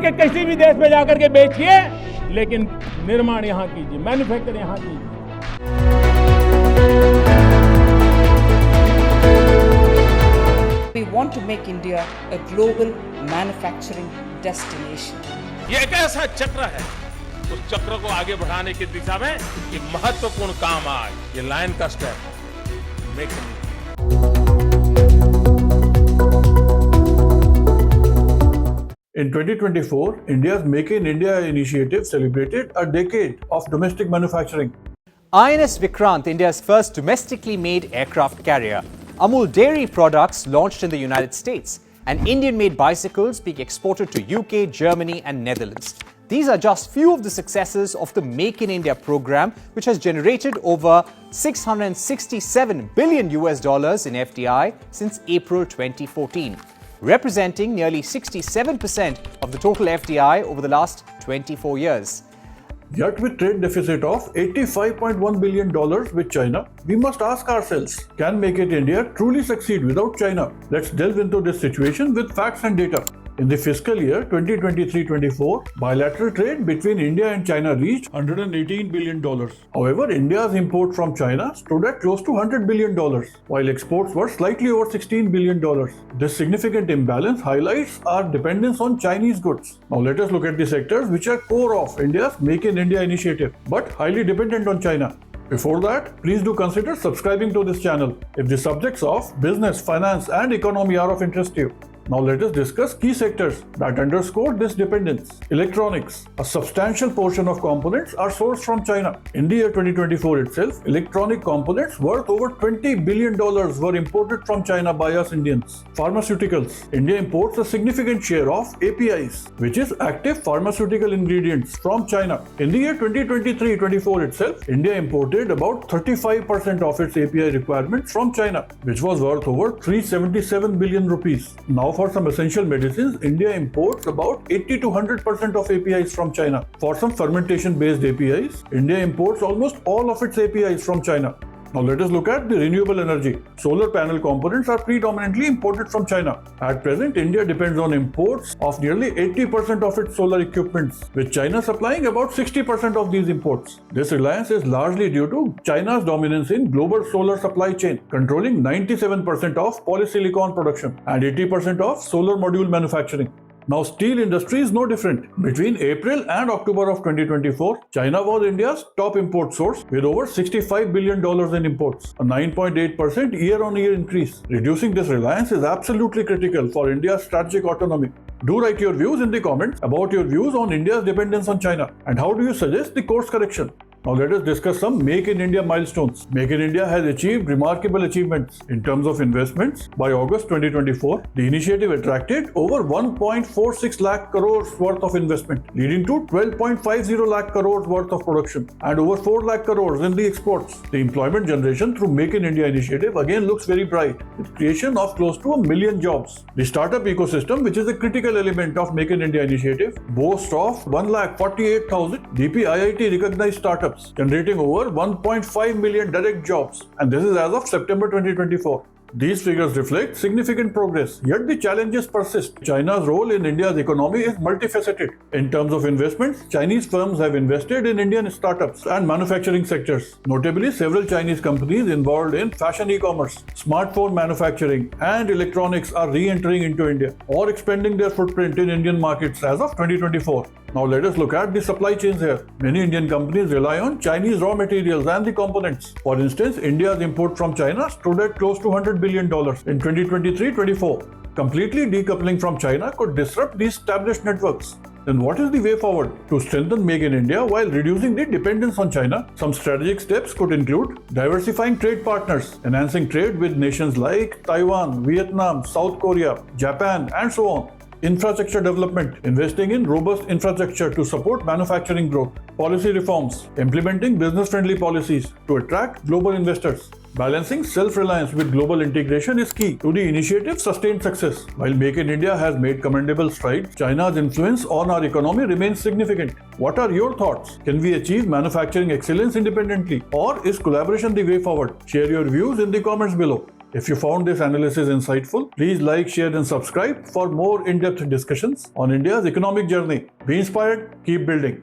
के किसी भी देश में जाकर के बेचिए, लेकिन निर्माण यहाँ कीजिए, मैन्युफैक्चर यहाँ कीजिए। We want to make India a global manufacturing destination. ये एक ऐसा चक्र है, उस चक्र को आगे बढ़ाने की दिशा में ये महत्वपूर्ण काम आज ये लाइन का स्टेप है। Make in In 2024, India's Make in India initiative celebrated a decade of domestic manufacturing. INS Vikrant, India's first domestically made aircraft carrier. Amul dairy products launched in the United States. And Indian-made bicycles being exported to UK, Germany and Netherlands. These are just few of the successes of the Make in India program, which has generated over $667 billion in FDI since April 2014, representing nearly 67% of the total FDI over the last 24 years. Yet with trade deficit of $85.1 billion with China, we must ask ourselves, can Make in India truly succeed without China? Let's delve into this situation with facts and data. In the fiscal year 2023-24, bilateral trade between India and China reached $118 billion. However, India's import from China stood at close to $100 billion, while exports were slightly over $16 billion. This significant imbalance highlights our dependence on Chinese goods. Now let us look at the sectors which are core of India's Make in India initiative, but highly dependent on China. Before that, please do consider subscribing to this channel if the subjects of business, finance and economy are of interest to you. Now let us discuss key sectors that underscore this dependence. Electronics. A substantial portion of components are sourced from China. In the year 2024 itself, electronic components worth over $20 billion were imported from China by us Indians. Pharmaceuticals. India imports a significant share of APIs, which is active pharmaceutical ingredients, from China. In the year 2023-24 itself, India imported about 35% of its API requirements from China, which was worth over 377 billion rupees. Now for some essential medicines, India imports about 80 to 100% of APIs from China. For some fermentation-based APIs, India imports almost all of its APIs from China. Now let us look at the renewable energy. Solar panel components are predominantly imported from China. At present, India depends on imports of nearly 80% of its solar equipments, with China supplying about 60% of these imports. This reliance is largely due to China's dominance in global solar supply chain, controlling 97% of polysilicon production and 80% of solar module manufacturing. Now, steel industry is no different. Between April and October of 2024, China was India's top import source with over $65 billion in imports, a 9.8% year-on-year increase. Reducing this reliance is absolutely critical for India's strategic autonomy. Do write your views in the comments about your views on India's dependence on China and how do you suggest the course correction. Now let us discuss some Make in India milestones. Make in India has achieved remarkable achievements in terms of investments. By August 2024, the initiative attracted over 1.46 lakh crores worth of investment, leading to 12.50 lakh crores worth of production and over 4 lakh crores in the exports. The employment generation through Make in India initiative again looks very bright, with creation of close to 1 million jobs. The startup ecosystem, which is a critical element of Make in India initiative, boasts of 1,48,000 DPIIT recognized startups, generating over 1.5 million direct jobs, and this is as of September 2024. These figures reflect significant progress, yet the challenges persist. China's role in India's economy is multifaceted. In terms of investments, Chinese firms have invested in Indian startups and manufacturing sectors. Notably, several Chinese companies involved in fashion e-commerce, smartphone manufacturing, and electronics are re-entering into India or expanding their footprint in Indian markets as of 2024. Now let us look at the supply chains here. Many Indian companies rely on Chinese raw materials and the components. For instance, India's import from China stood at close to $100 billion in 2023-24. Completely decoupling from China could disrupt these established networks. Then what is the way forward? To strengthen Make in India while reducing the dependence on China, some strategic steps could include diversifying trade partners, enhancing trade with nations like Taiwan, Vietnam, South Korea, Japan, and so on. Infrastructure development, investing in robust infrastructure to support manufacturing growth. Policy reforms, implementing business-friendly policies to attract global investors. Balancing self-reliance with global integration is key to the initiative's sustained success. While Make in India has made commendable strides, China's influence on our economy remains significant. What are your thoughts? Can we achieve manufacturing excellence independently, or is collaboration the way forward? Share your views in the comments below. If you found this analysis insightful, please like, share, and subscribe for more in-depth discussions on India's economic journey. Be inspired, keep building.